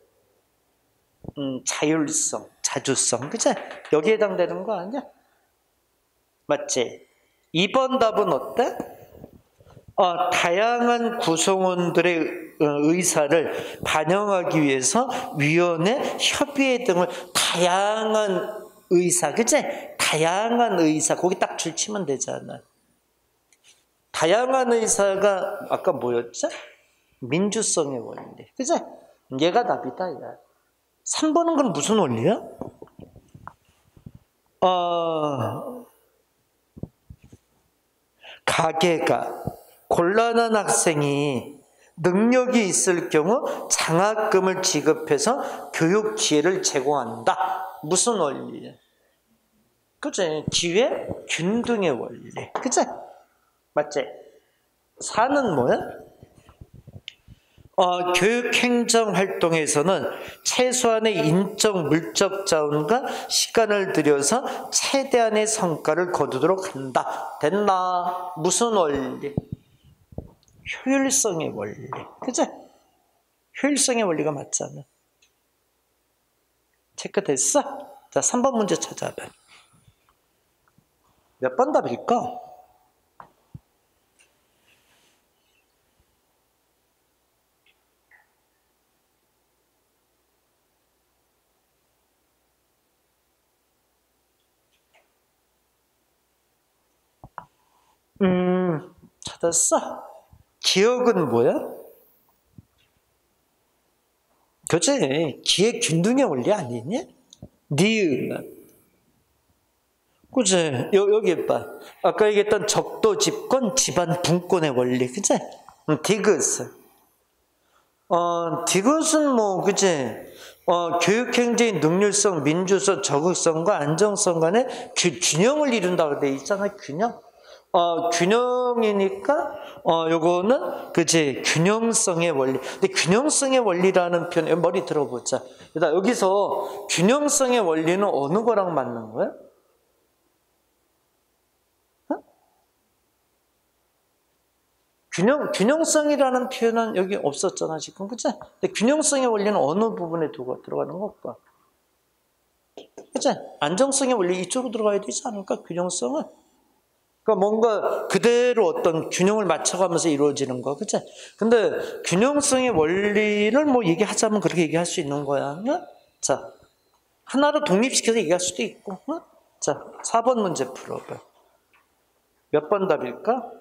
자율성, 자주성, 그치? 여기에 해당되는 거 아니야? 맞지? 2번 답은 어때? 다양한 구성원들의 의사를 반영하기 위해서 위원회, 협의회 등을 다양한 의사, 그치? 다양한 의사, 거기 딱 줄치면 되잖아. 다양한 의사가 아까 뭐였지? 민주성의 원리, 그치? 얘가 답이다, 야. 3번은 그럼 무슨 원리야? 가게가 곤란한 학생이 능력이 있을 경우 장학금을 지급해서 교육 기회를 제공한다. 무슨 원리야? 그치? 기회 균등의 원리. 그치? 맞지? 4는 뭐야? 교육행정 활동에서는 최소한의 인적, 물적 자원과 시간을 들여서 최대한의 성과를 거두도록 한다. 됐나? 무슨 원리? 효율성의 원리. 그치? 효율성의 원리가 맞잖아. 체크됐어? 자, 3번 문제 찾아봐. 몇 번 답일까? 찾았어? 기억은 뭐야? 그치? 기회 균등의 원리 아니니? 니은. 그치? 여기 봐. 아까 얘기했던 적도 집권, 집안 분권의 원리. 그치? 디귿. 디귿은 뭐, 그치? 교육행정의 능률성, 민주성, 적극성과 안정성 간의 균형을 이룬다고 돼 있잖아, 균형. 균형이니까, 요거는, 그치, 균형성의 원리. 근데 균형성의 원리라는 표현, 머리 들어보자. 일단 여기서 균형성의 원리는 어느 거랑 맞는 거야? 균형성이라는 표현은 여기 없었잖아, 지금. 그치? 근데 균형성의 원리는 어느 부분에 두고 들어가는 걸까? 그치? 안정성의 원리 이쪽으로 들어가야 되지 않을까? 균형성은? 그러니까 뭔가 그대로 어떤 균형을 맞춰가면서 이루어지는 거, 그치? 근데 균형성의 원리를 뭐 얘기하자면 그렇게 얘기할 수 있는 거야. 응? 자, 하나로 독립시켜서 얘기할 수도 있고. 응? 자, 4번 문제 풀어봐. 몇 번 답일까?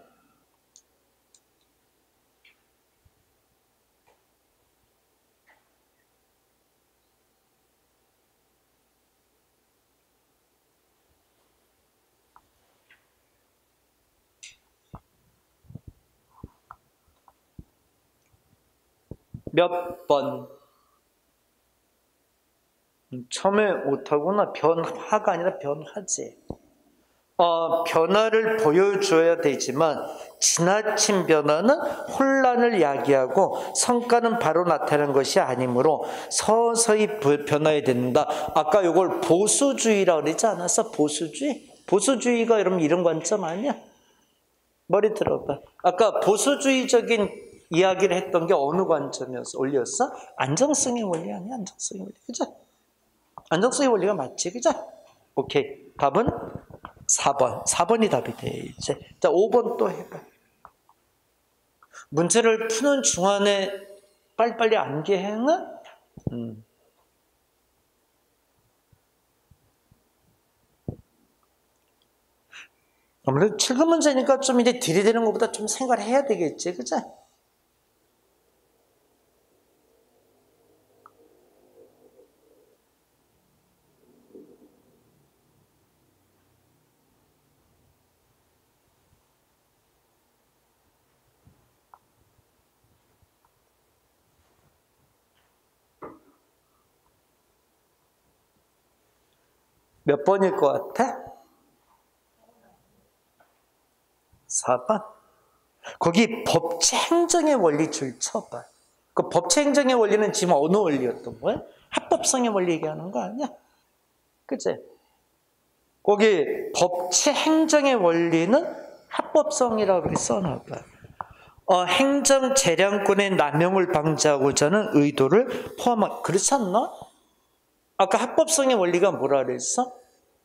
몇 번? 처음에 못하구나. 변화가 아니라 변화지. 변화를 보여줘야 되지만 지나친 변화는 혼란을 야기하고 성과는 바로 나타나는 것이 아니므로 서서히 변화해야 된다. 아까 이걸 보수주의라고 그러지 않았어? 보수주의? 보수주의가 여러분 이런 관점 아니야? 머리 들어봐. 아까 보수주의적인 이야기를 했던 게 어느 관점이었어? 올렸어? 안정성의 원리 아니야? 안정성의 원리. 그죠? 안정성의 원리가 맞지? 그죠? 오케이. 답은 4번. 4번이 답이 돼, 이제. 자, 5번 또 해봐. 문제를 푸는 중간에 빨리빨리 암기해나? 아무래도 7급 문제니까 좀 이제 들이대는 것보다 좀 생각을 해야 되겠지, 그죠? 몇 번일 것 같아? 4번? 거기 법체 행정의 원리 줄 쳐봐. 그 법체 행정의 원리는 지금 어느 원리였던 거야? 합법성의 원리 얘기하는 거 아니야? 그치? 거기 법체 행정의 원리는 합법성이라고 그렇게 써놔봐. 행정 재량권의 남용을 방지하고자 하는 의도를 포함한, 그렇지 않나? 아까 합법성의 원리가 뭐라 그랬어?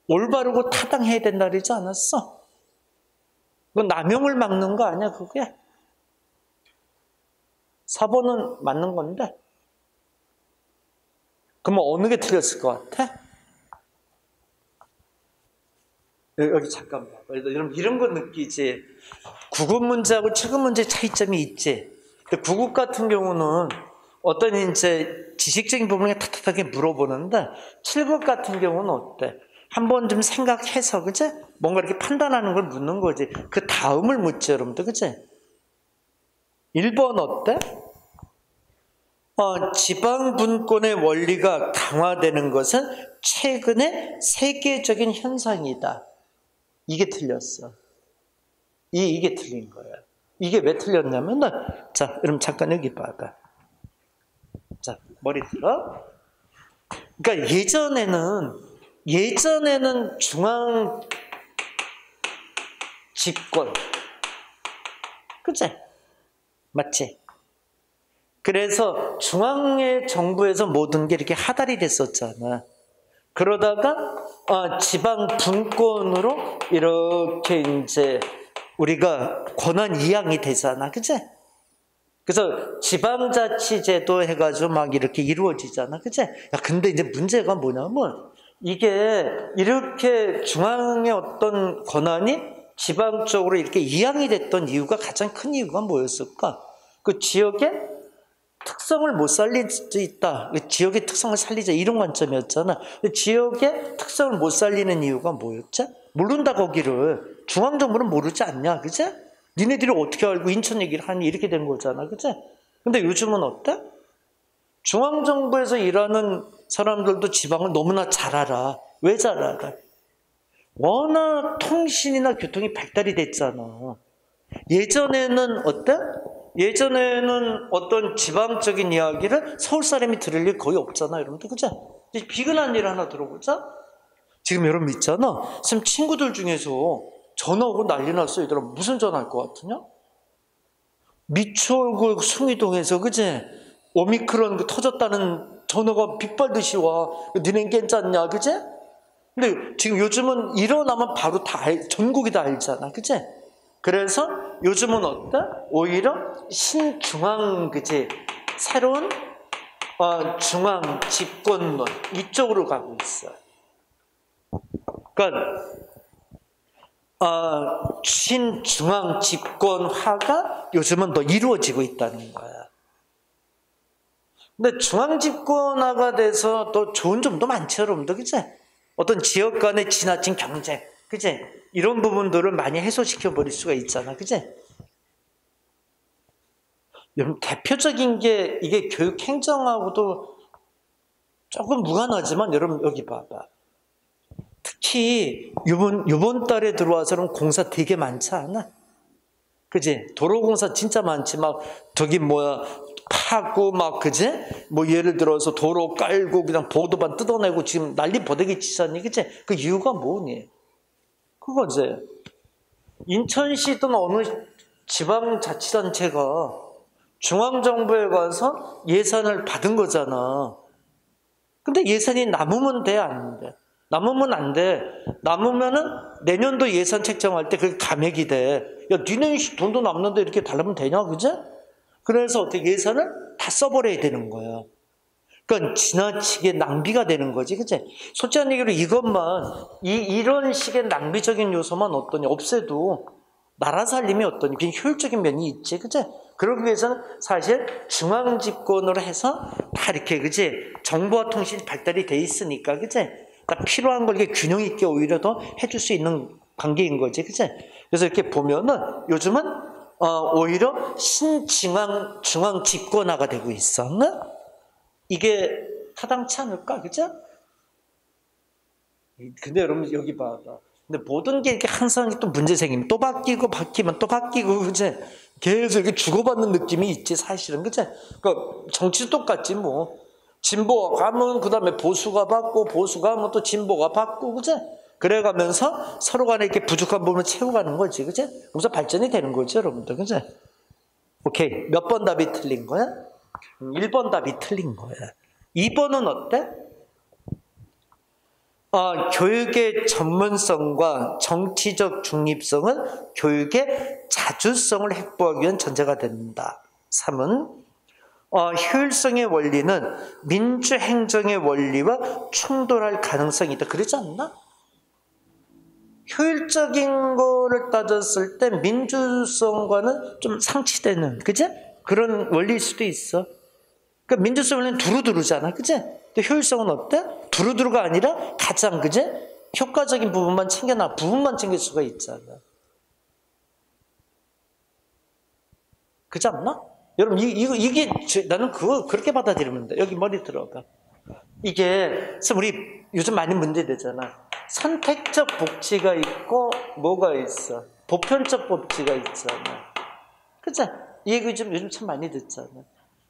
올바르고 타당해야 된다 그러지 않았어? 그건 남용을 막는 거 아니야, 그게? 4번은 맞는 건데? 그러면 어느 게 틀렸을 것 같아? 여기 잠깐 봐봐. 여러분 이런 거 느끼지? 9급 문제하고 7급 문제 차이점이 있지? 근데 9급 같은 경우는 어떤 이제 지식적인 부분에 탁탁하게 물어보는데 7급 같은 경우는 어때? 한번 좀 생각해서, 그치? 뭔가 이렇게 판단하는 걸 묻는 거지. 그 다음을 묻지, 여러분들, 그치? 1번 어때? 지방분권의 원리가 강화되는 것은 최근의 세계적인 현상이다. 이게 틀렸어. 이게 틀린 거야. 이게 왜 틀렸냐면, 자, 여러분 잠깐 여기 봐봐. 자, 머리 들어. 그러니까 예전에는 중앙 집권, 그치? 맞지? 그래서 중앙의 정부에서 모든 게 이렇게 하달이 됐었잖아. 그러다가 지방 분권으로 이렇게 이제 우리가 권한 이양이 되잖아, 그치? 그래서 지방자치제도 해가지고 막 이렇게 이루어지잖아, 그치? 야, 근데 이제 문제가 뭐냐면 이게 이렇게 중앙의 어떤 권한이 지방 쪽으로 이렇게 이양이 됐던 이유가, 가장 큰 이유가 뭐였을까? 그 지역의 특성을 못 살릴 수 있다. 지역의 특성을 살리자, 이런 관점이었잖아. 지역의 특성을 못 살리는 이유가 뭐였지? 모른다, 거기를. 중앙정부는 모르지 않냐, 그치? 니네들이 어떻게 알고 인천 얘기를 하니, 이렇게 된 거잖아, 그치? 근데 요즘은 어때? 중앙정부에서 일하는 사람들도 지방을 너무나 잘 알아. 왜 잘 알아? 워낙 통신이나 교통이 발달이 됐잖아. 예전에는 어때? 예전에는 어떤 지방적인 이야기를 서울 사람이 들을 일 거의 없잖아, 여러분들, 그죠? 비근한 일 하나 들어보자. 지금 여러분 있잖아, 지금 친구들 중에서 전화 오고 난리 났어. 얘들아, 무슨 전화할 것 같으냐? 미추홀구 숭이동에서, 그지? 오미크론 터졌다는 전화가 빗발듯이 와. 니넨 괜찮냐, 그지? 근데 지금 요즘은 일어나면 바로 전국이 다 알잖아, 그지? 그래서 요즘은 어때? 오히려 신중앙, 그지? 새로운 중앙 집권론 이쪽으로 가고 있어. 그러니까 신중앙 집권화가 요즘은 더 이루어지고 있다는 거야. 근데 중앙 집권화가 돼서 또 좋은 점도 많죠, 여러분들, 그치? 어떤 지역 간의 지나친 경쟁, 그치? 이런 부분들을 많이 해소시켜 버릴 수가 있잖아, 그치? 여러분, 대표적인 게 이게 교육 행정하고도 조금 무관하지만, 여러분 여기 봐봐. 특히 이번 달에 들어와서는 공사 되게 많지 않아? 그지? 도로공사 진짜 많지. 막 저기 파고 막, 그지? 뭐 예를 들어서 도로 깔고 그냥 보도반 뜯어내고 지금 난리 버대기 치잖니, 그지? 그 이유가 뭐니? 그거지. 인천시든 어느 지방자치단체가 중앙정부에 가서 예산을 받은 거잖아. 근데 예산이 남으면 돼, 안 돼? 남으면 안 돼. 남으면은 내년도 예산 책정할 때 그게 감액이 돼. 야, 니네 돈도 남는데 이렇게 달라면 되냐, 그제? 그래서 어떻게 예산을 다 써버려야 되는 거야. 그러니까 지나치게 낭비가 되는 거지, 그치? 솔직한 얘기로 이것만, 이런 식의 낭비적인 요소만 어떠니, 없애도 나라 살림이 어떠니, 그냥 효율적인 면이 있지, 그치? 그러기 위해서는 사실 중앙집권으로 해서 다 이렇게, 그치? 정보와 통신이 발달이 돼 있으니까, 그치? 다 필요한 걸 이렇게 균형 있게 오히려 더 해줄 수 있는 관계인 거지, 그치? 그래서 이렇게 보면은 요즘은, 오히려 중앙 집권화가 되고 있어. 이게 타당치 않을까, 그죠? 근데 여러분 여기 봐봐. 근데 모든 게 이렇게 항상 또 문제 생기면 또 바뀌면 또 바뀌고, 그제? 계속 이렇게 주고받는 느낌이 있지, 사실은, 그제? 그러니까 정치도 똑같지, 뭐. 진보가 가면 그 다음에 보수가 받고, 보수가 하면 또 진보가 받고, 그제? 그래가면서 서로 간에 이렇게 부족한 부분을 채워가는 거지, 그제? 그래서 발전이 되는 거지, 여러분들, 그제? 오케이. 몇 번 답이 틀린 거야? 1번 답이 틀린 거야. 2번은 어때? 교육의 전문성과 정치적 중립성은 교육의 자주성을 확보하기 위한 전제가 된다. 3은 효율성의 원리는 민주행정의 원리와 충돌할 가능성이 있다. 그러지 않나? 효율적인 거를 따졌을 때 민주성과는 좀 상치되는, 그죠? 그런 원리일 수도 있어. 그러니까 민주성 원리는 두루두루잖아, 그죠? 근데 효율성은 어때? 두루두루가 아니라 가장, 그죠? 효과적인 부분만 부분만 챙길 수가 있잖아. 그렇지 않나? 여러분, 이게 나는 그거 그렇게 받아들이면 돼. 여기 머리 들어가. 이게 우리 요즘 많이 문제되잖아. 선택적 복지가 있고 뭐가 있어? 보편적 복지가 있잖아. 그죠? 이 얘기 좀 요즘 참 많이 듣잖아.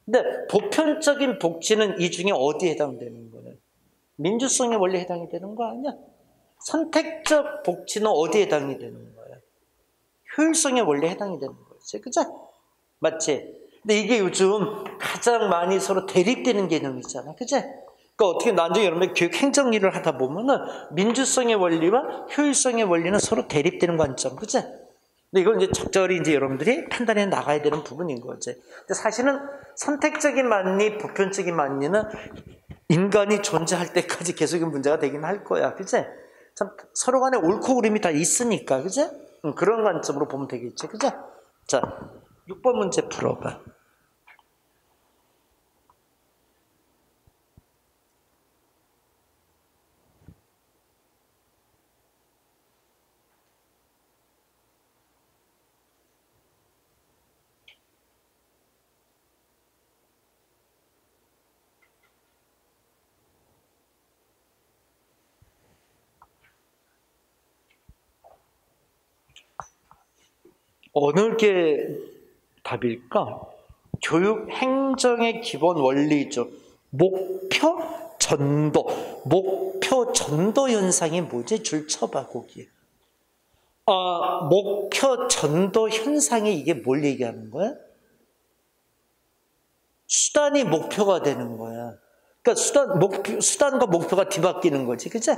근데 보편적인 복지는 이 중에 어디에 해당되는 거야? 민주성의 원리에 해당이 되는 거 아니야? 선택적 복지는 어디에 해당이 되는 거야? 효율성의 원리에 해당이 되는 거지. 그죠? 맞지? 근데 이게 요즘 가장 많이 서로 대립되는 개념이잖아. 그죠? 그러니까 어떻게 나중에 여러분들 교육 행정 일을 하다 보면은 민주성의 원리와 효율성의 원리는 서로 대립되는 관점. 그죠? 근데 이건 이제 적절히 이제 여러분들이 판단해 나가야 되는 부분인 거지. 근데 사실은 선택적인 만리, 보편적인 만리는 인간이 존재할 때까지 계속 문제가 되긴 할 거야. 그치? 참, 서로 간에 옳고 그름이 다 있으니까. 그치? 그런 관점으로 보면 되겠지. 그치? 자, 6번 문제 풀어봐. 어느 게 답일까? 교육 행정의 기본 원리죠. 목표 전도 현상이 뭐지? 줄 쳐봐, 거기. 목표 전도 현상이 이게 뭘 얘기하는 거야? 수단이 목표가 되는 거야. 그러니까 수단과 목표가 뒤바뀌는 거지, 그치?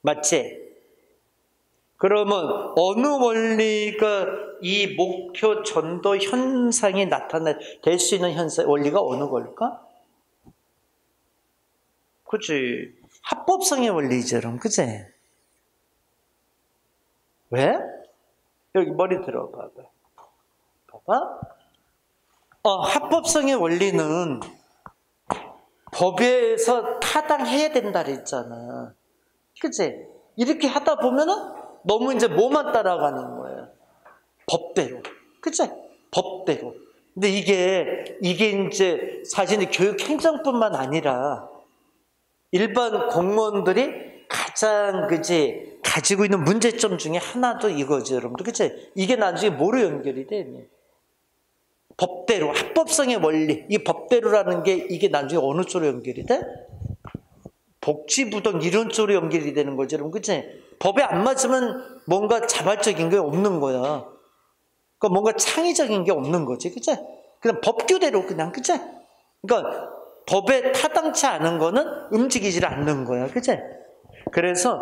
맞지? 그러면 어느 원리가 이 목표 전도 현상이 될 수 있는 원리가 어느 걸까? 그치? 합법성의 원리지, 그럼, 그치? 왜? 여기 머리 들어봐봐. 봐봐. 합법성의 원리는 법에서 타당해야 된다 그랬잖아. 그치? 이렇게 하다 보면은 너무 이제 뭐만 따라가는 거예요? 법대로. 그치? 법대로. 근데 이게 이제 사실 교육 행정뿐만 아니라 일반 공무원들이 가장 가지고 있는 문제점 중에 하나도 이거죠, 여러분들. 그치? 이게 나중에 뭐로 연결이 돼? 법대로, 합법성의 원리. 이 법대로라는 게 이게 나중에 어느 쪽으로 연결이 돼? 복지부동 이런 쪽으로 연결이 되는 거죠, 여러분. 그치? 법에 안 맞으면 뭔가 자발적인 게 없는 거야. 그러니까 뭔가 창의적인 게 없는 거지, 그치? 그냥 법규대로 그냥, 그치? 그러니까 법에 타당치 않은 거는 움직이질 않는 거야, 그치? 그래서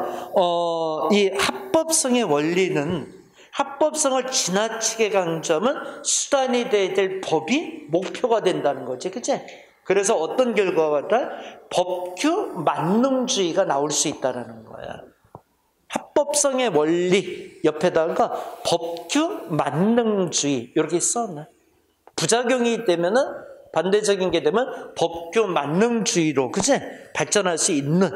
이 합법성의 원리는 합법성을 지나치게 강조하면 수단이 돼야 될 법이 목표가 된다는 거지, 그치? 그래서 어떤 결과가 다 법규 만능주의가 나올 수 있다는 거야. 합법성의 원리 옆에다가 법규 만능주의 이렇게 써놔. 부작용이 되면은 반대적인 게 되면 법규 만능주의로 그치? 발전할 수 있는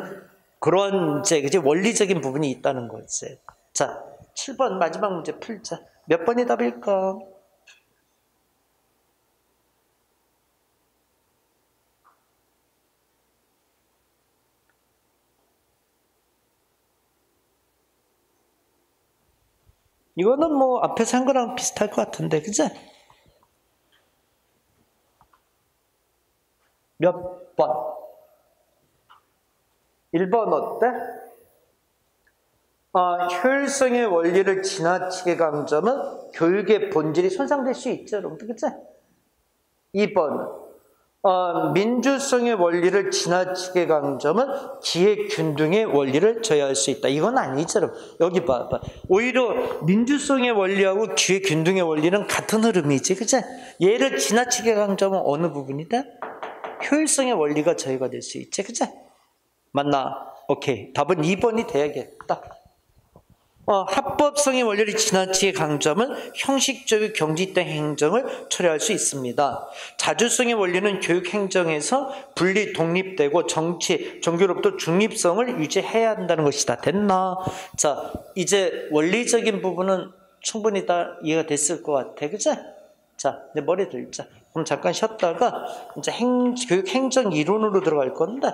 그런 이제 그치? 원리적인 부분이 있다는 거지. 자, 7번 마지막 문제 풀자. 몇 번이 답일까? 이거는 뭐 앞에서 한 거랑 비슷할 것 같은데, 그치? 몇 번? 1번 어때? 효율성의 원리를 지나치게 강조하면 교육의 본질이 손상될 수 있죠, 여러분들, 그치? 2번, 민주성의 원리를 지나치게 강조하면 기획균등의 원리를 저해할 수 있다. 이건 아니죠, 여러분. 여기 봐봐. 오히려 민주성의 원리하고 기획균등의 원리는 같은 흐름이지, 그치? 얘를 지나치게 강조하면 어느 부분이다? 효율성의 원리가 저해가 될 수 있지, 그치? 맞나? 오케이. 답은 2번이 돼야겠다. 합법성의 원리를 지나치게 강조하면 형식적인 경지적 행정을 초래할 수 있습니다. 자주성의 원리는 교육 행정에서 분리 독립되고 정치, 종교로부터 중립성을 유지해야 한다는 것이다. 됐나? 자, 이제 원리적인 부분은 충분히 다 이해가 됐을 것 같아. 그치? 자, 내 머리 들자. 그럼 잠깐 쉬었다가 이제 교육 행정 이론으로 들어갈 건데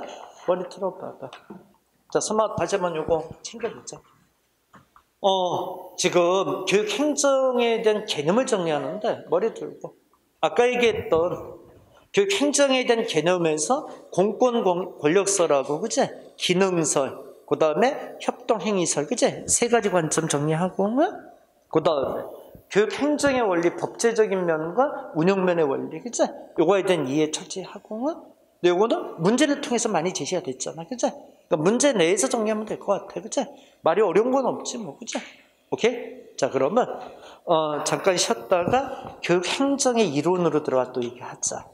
머리 틀어봐봐. 자, 스마트 다시 한번 요거 챙겨보자. 지금 교육 행정에 대한 개념을 정리하는데 머리 들고 아까 얘기했던 교육 행정에 대한 개념에서 공권 권력설하고 그치? 기능설, 그 다음에 협동행위설, 그치? 세 가지 관점 정리하고 그 다음에 교육 행정의 원리, 법제적인 면과 운영면의 원리, 그치? 요거에 대한 이해 철저히하고 요거는 문제를 통해서 많이 제시가 됐잖아, 그치? 그러니까 문제 내에서 정리하면 될 것 같아, 그치? 말이 어려운 건 없지, 뭐, 그치? 오케이? 자, 그러면, 잠깐 쉬었다가 교육 행정의 이론으로 들어가 또 얘기하자.